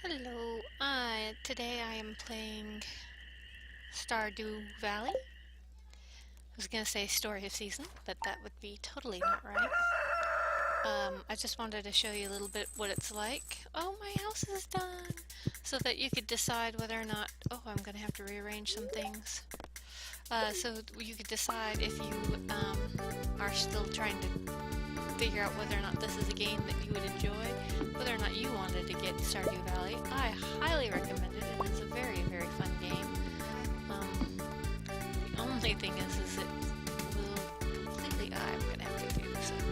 Hello, today I am playing Stardew Valley. I was gonna say Story of Season, but that would be totally not right. I just wanted to show you a little bit what it's like. Oh, my house is done! So that you could decide whether or not... Oh, I'm gonna have to rearrange some things. So you could decide if you are still trying to figure out whether or not this is a game that you would enjoy, whether or not you wanted to get Stardew Valley. I highly recommend it. It is a very, very fun game. The only thing is it will completely... I'm gonna have to do some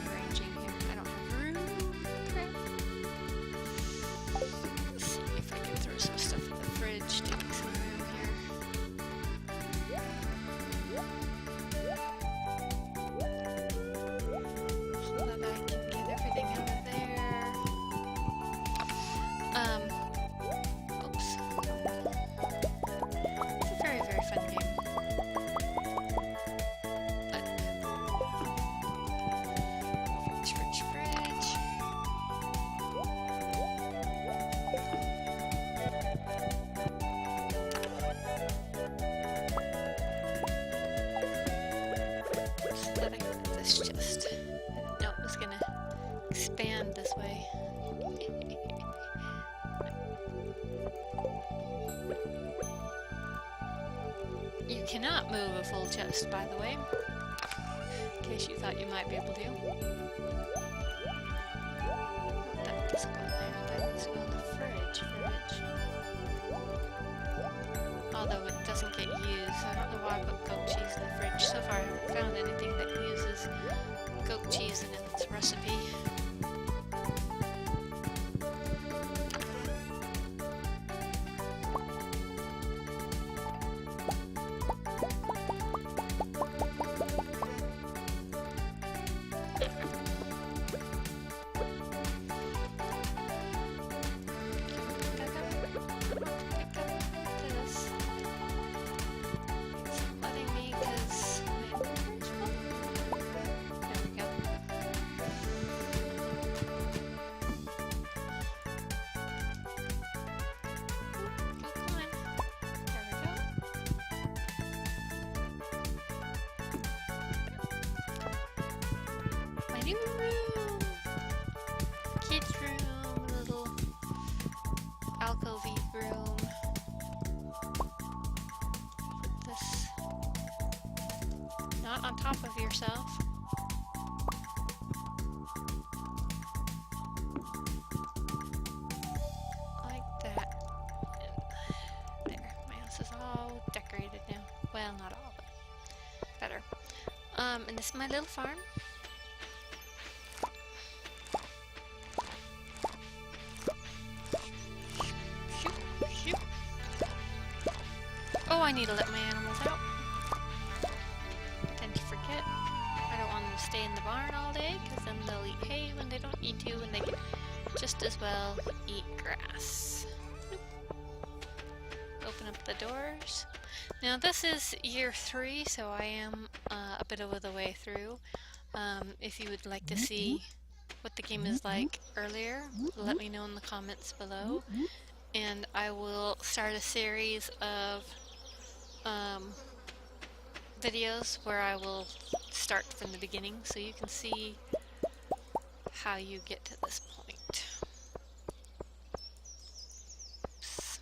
arranging here. I don't have room. Crap. Let's see if I can throw some stuff in the fridge to make some room here. Oops. It's a very, very fun game. But fridge. So that I can put this chest. No, it was gonna expand this way. You cannot move a full chest, by the way, in case you thought you might be able to. That doesn't go in there, that needs to go in the fridge. Although it doesn't get used, I don't know why I put goat cheese in the fridge. So far I haven't found anything that uses goat cheese in its recipe. New room! Kids room, little alcove room. Put this not on top of yourself. Like that. And there, my house is all decorated now. Well, not all, but better. And this is my little farm. Oh, I need to let my animals out. I tend to forget. I don't want them to stay in the barn all day, because then they'll eat hay when they don't need to, and they can just as well eat grass. Open up the doors. Now this is year 3, so I am a bit over the way through. If you would like to see what the game is like earlier, let me know in the comments below. And I will start a series of videos where I will start from the beginning so you can see how you get to this point. Oops.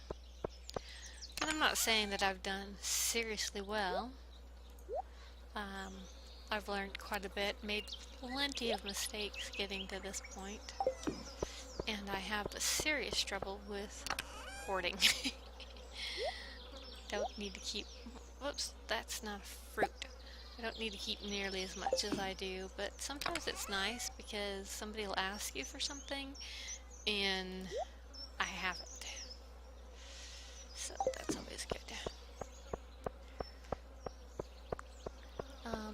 And I'm not saying that I've done seriously well. I've learned quite a bit, made plenty of mistakes getting to this point, and I have a serious trouble with hoarding. Don't need to keep... Whoops, that's not a fruit. I don't need to keep nearly as much as I do, but sometimes it's nice because somebody will ask you for something and I haven't. So that's always good.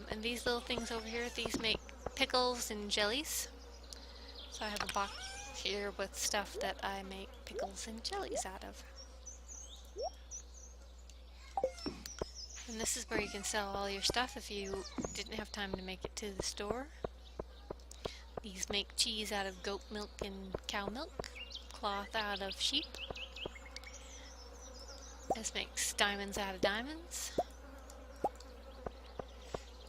And these little things over here, these make pickles and jellies. So I have a box here with stuff that I make pickles and jellies out of. And this is where you can sell all your stuff if you didn't have time to make it to the store. These make cheese out of goat milk and cow milk. cloth out of sheep. This makes diamonds out of diamonds.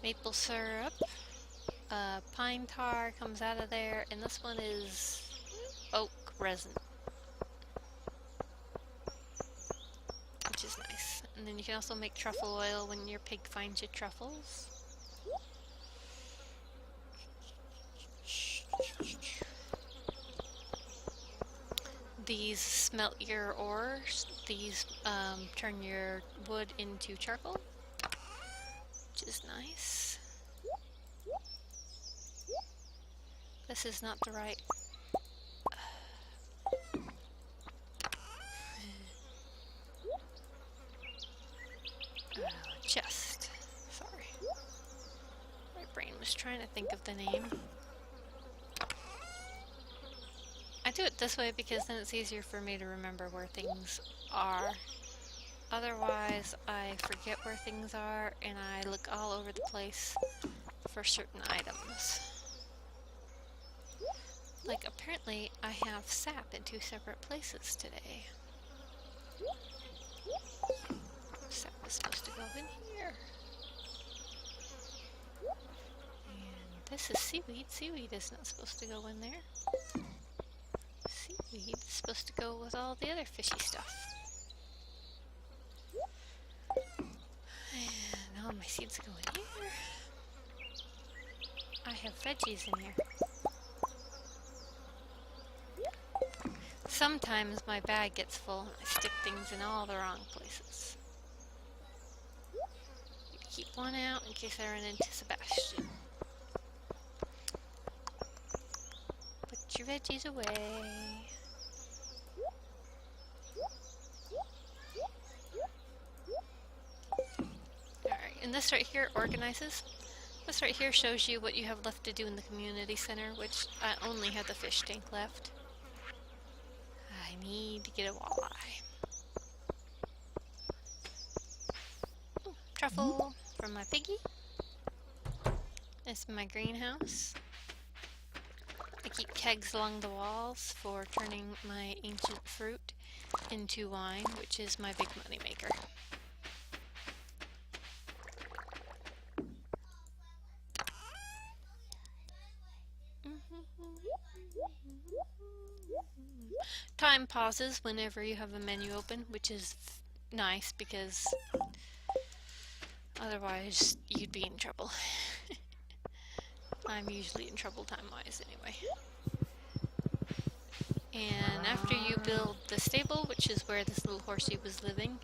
Maple syrup. Pine tar comes out of there, and this one is oak resin, which is nice. And then you can also make truffle oil when your pig finds you truffles. These smelt your ores. These turn your wood into charcoal, which is nice. This is not the right... chest. Sorry. My brain was trying to think of the name. I do it this way because then it's easier for me to remember where things are. Otherwise, I forget where things are and I look all over the place for certain items. Like, apparently, I have sap in 2 separate places today. Sap is supposed to go in here. And this is seaweed. Seaweed is not supposed to go in there. Seaweed is supposed to go with all the other fishy stuff. And all my seeds go in here. I have veggies in here. Sometimes my bag gets full and I stick things in all the wrong places. Keep one out in case I run into Sebastian. Put your veggies away. Alright, and this right here organizes. This right here shows you what you have left to do in the community center, which I only have the fish tank left. I need to get a walleye. Ooh, truffle from my piggy. This is my greenhouse. I keep kegs along the walls for turning my ancient fruit into wine, which is my big money maker. Time pauses whenever you have a menu open, which is nice because otherwise you'd be in trouble. I'm usually in trouble time-wise anyway. And after you build the stable, which is where this little horsey was living,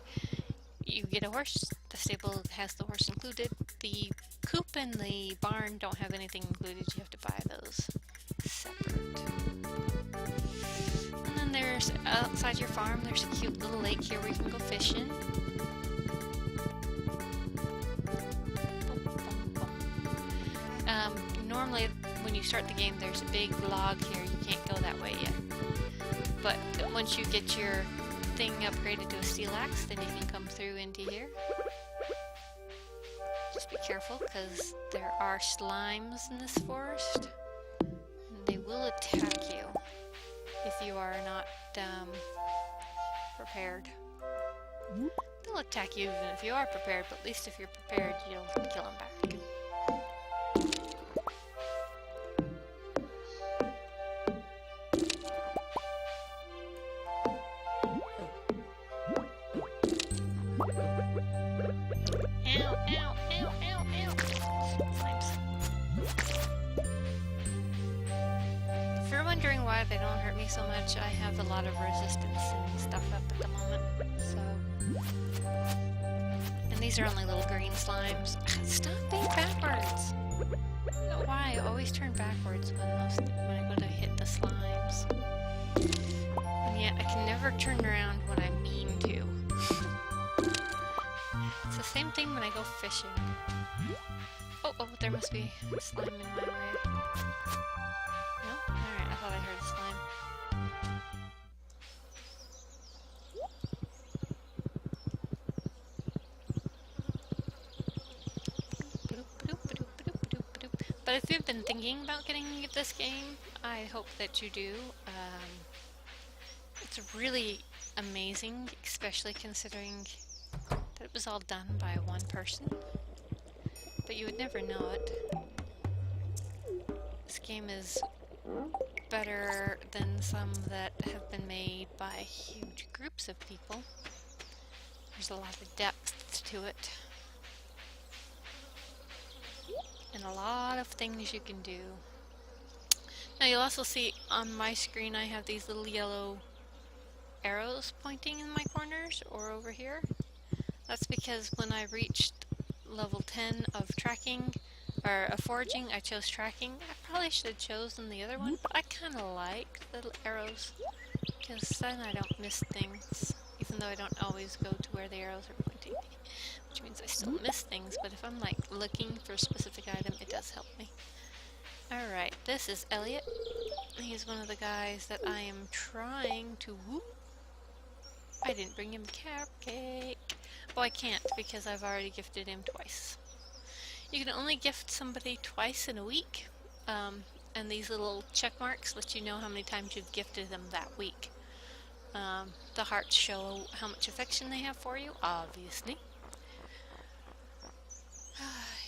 you get a horse. The stable has the horse included. The coop and the barn don't have anything included. You have to buy those separate. And then there's, outside your farm, there's a cute little lake here where you can go fishing. Normally, when you start the game, there's a big log here. You can't go that way yet. But once you get your thing upgraded to a steel axe, then you can come through into here. Just be careful, because there are slimes in this forest. And they will attack you if you are not prepared. They'll attack you even if you are prepared, but at least if you're prepared, you'll kill them back. They don't hurt me so much. I have a lot of resistance and stuff up at the moment, so... And these are only little green slimes. Stop being backwards! I don't know why, I always turn backwards when I go to hit the slimes. And yet, I can never turn around when I mean to. It's the same thing when I go fishing. Oh, there must be slime in my way. Alright, I thought I heard a slime. But if you've been thinking about getting this game, I hope that you do. It's really amazing, especially considering that it was all done by one person. But you would never know it. This game is better than some that have been made by huge groups of people. There's a lot of depth to it. And a lot of things you can do. Now you'll also see on my screen I have these little yellow arrows pointing in my corners or over here. That's because when I reached level 10 of tracking, or of foraging, I chose tracking. I probably should have chosen the other one, but I kind of like the arrows because then I don't miss things, even though I don't always go to where the arrows are pointing, which means I still miss things, but if I'm like looking for a specific item, it does help me. Alright, this is Elliot. He's one of the guys that I am trying to whoop. I didn't bring him cupcake. Oh, I can't because I've already gifted him twice. You can only gift somebody twice in a week, and these little check marks let you know how many times you've gifted them that week. The hearts show how much affection they have for you, obviously.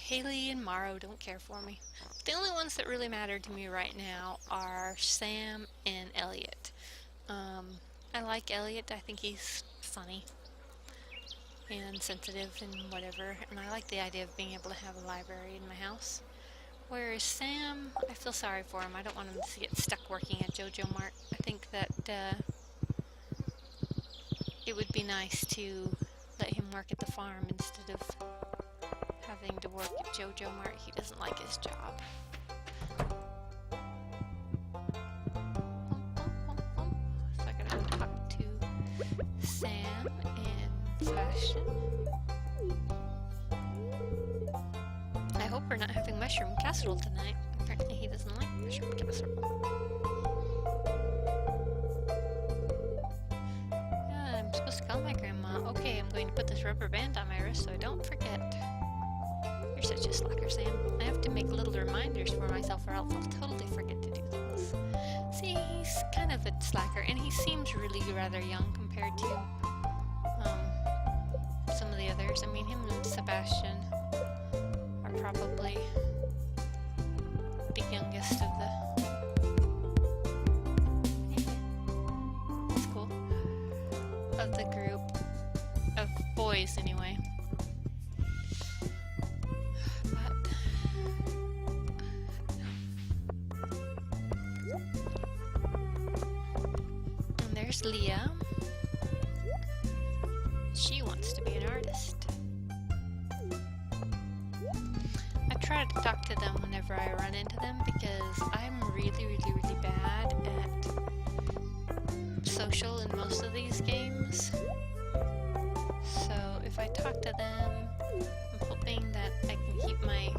Haley and Morrow don't care for me. The only ones that really matter to me right now are Sam and Elliot. I like Elliot. I think he's funny and sensitive and whatever, and I like the idea of being able to have a library in my house. Whereas Sam, I feel sorry for him. I don't want him to get stuck working at JoJo Mart. I think that it would be nice to let him work at the farm instead of having to work at JoJo Mart. He doesn't like his job. So I gotta go talk to Sam and Sebastian. I hope we're not having mushroom casserole tonight. Apparently he doesn't like mushroom casserole. Yeah, I'm supposed to call my grandma. Okay, I'm going to put this rubber band on my wrist so I don't forget. You're such a slacker, Sam. I have to make little reminders for myself or else I'll totally forget to do things. See, he's kind of a slacker, and he seems really rather young compared to some of the others. I mean, him and Sebastian are probably the youngest of the... That's cool. Of the group. Of boys, anyway. There's Leah. She wants to be an artist. I try to talk to them whenever I run into them because I'm really bad at social in most of these games. So if I talk to them, I'm hoping that I can keep my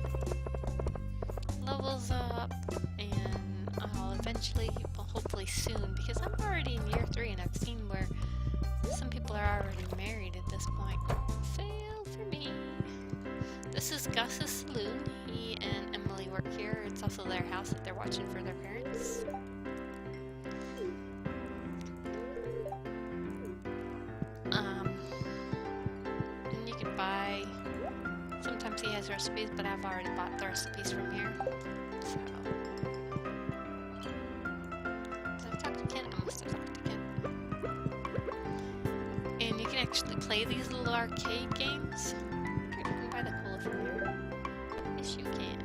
levels up, and I'll eventually, well, hopefully soon, because I'm already in year 3 and I've seen where some people are already married at this point. Fail for me. This is Gus's saloon. He and Emily work here. It's also their house that they're watching for their parents. And you can buy, sometimes he has recipes, but I've already bought the recipes from here. So, did I talk to Ken? I must have talked to Ken. And you can actually play these little arcade games. You can buy the cola from here. Yes, you can.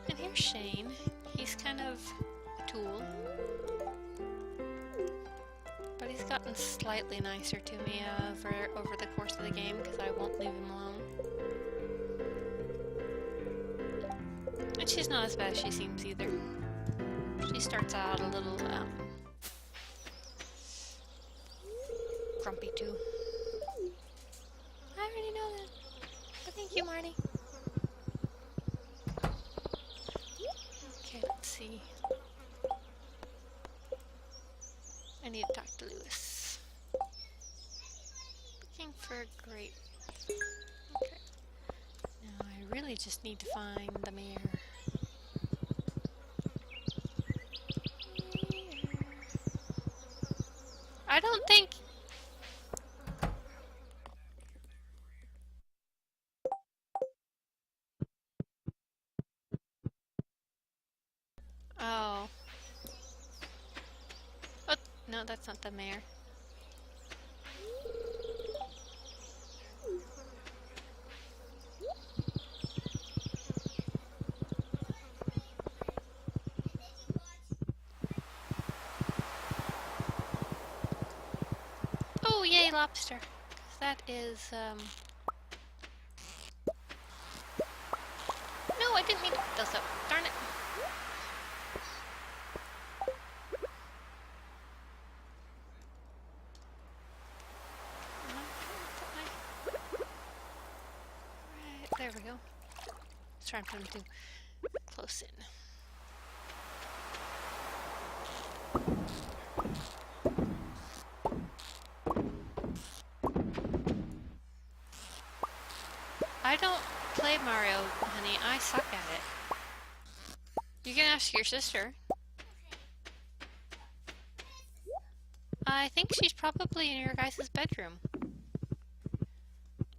And here's Shane. He's kind of a tool. But he's gotten slightly nicer to me over the course of the game because I won't leave him alone. And she's not as bad as she seems either. She starts out a little grumpy too. I already know that. But thank you, Marty. Okay, let's see. I need to talk to Lewis. Looking for a grape. Okay. Now I really just need to find the mayor. don't think... Oh. Oh, no, that's not the mayor. Oh, yay, lobster. That is, No, I didn't mean to put those up. Darn it. Right, there we go. Let's try and put them too close in. I don't play Mario, honey. I suck at it. You can ask your sister. I think she's probably in your guys' bedroom.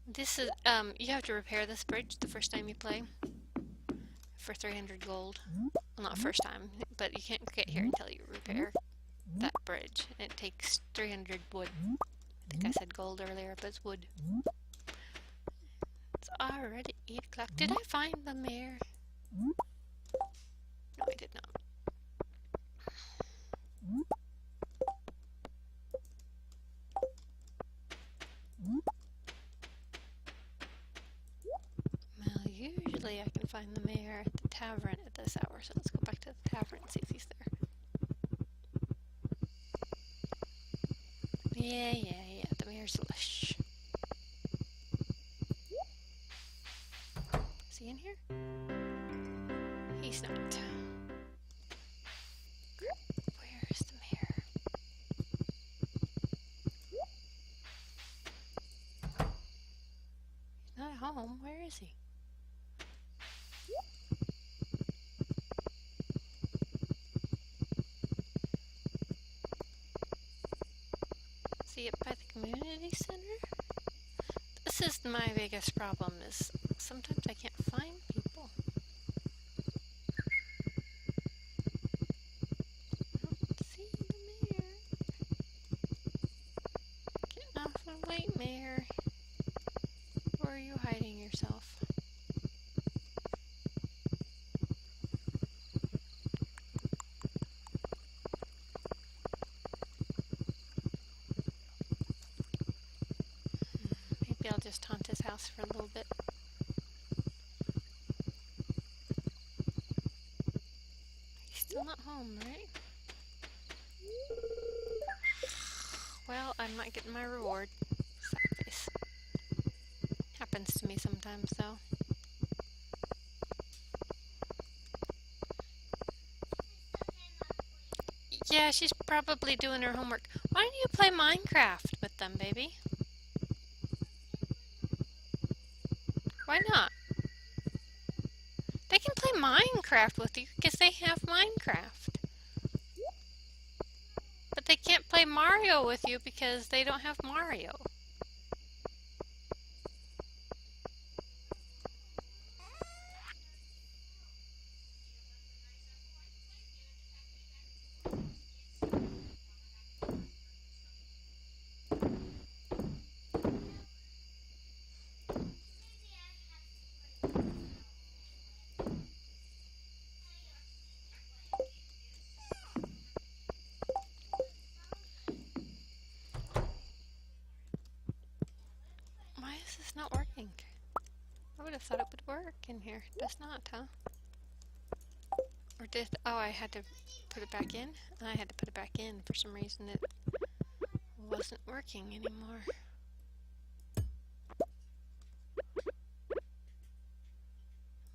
This is, you have to repair this bridge the first time you play. For 300 gold. Well, not first time, but you can't get here until you repair that bridge. It takes 300 wood. I think I said gold earlier, but it's wood. It's already 8 o'clock. Did I find the mayor? No, I did not. Well, usually I can find the mayor at the tavern at this hour, so let's go back to the tavern and see if he's there. Yeah, the mayor's lush. Is he in here? He's not. Where is the mayor? He's not at home. Where is he? Is he up by the community center? This is my biggest problem, is sometimes I can't find people. I don't see the mayor. Get off the light, mayor. Where are you hiding yourself? Maybe I'll just haunt his house for a little bit. He's still not home, right? Well, I'm not getting my reward. Sad face. Happens to me sometimes, though. Yeah, she's probably doing her homework. Why don't you play Minecraft with them, baby? Why not? They can play Minecraft with you because they have Minecraft. But they can't play Mario with you because they don't have Mario. Why is this not working? I would have thought it would work in here. It does not, huh? Or did... Oh, I had to put it back in? I had to put it back in. For some reason it wasn't working anymore.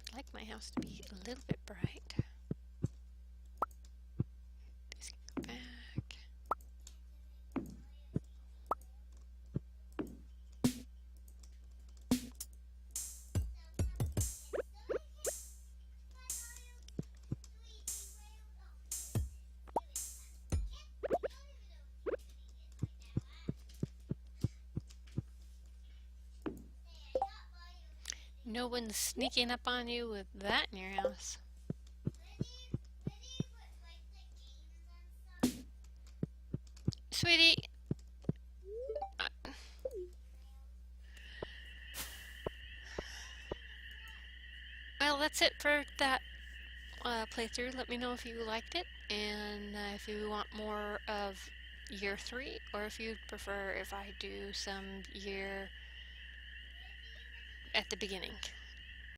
I'd like my house to be a little bit bright. Just go back. No one's sneaking up on you with that in your house. Sweetie, well, that's it for that playthrough. Let me know if you liked it and if you want more of year 3 or if you'd prefer if I do some year at the beginning.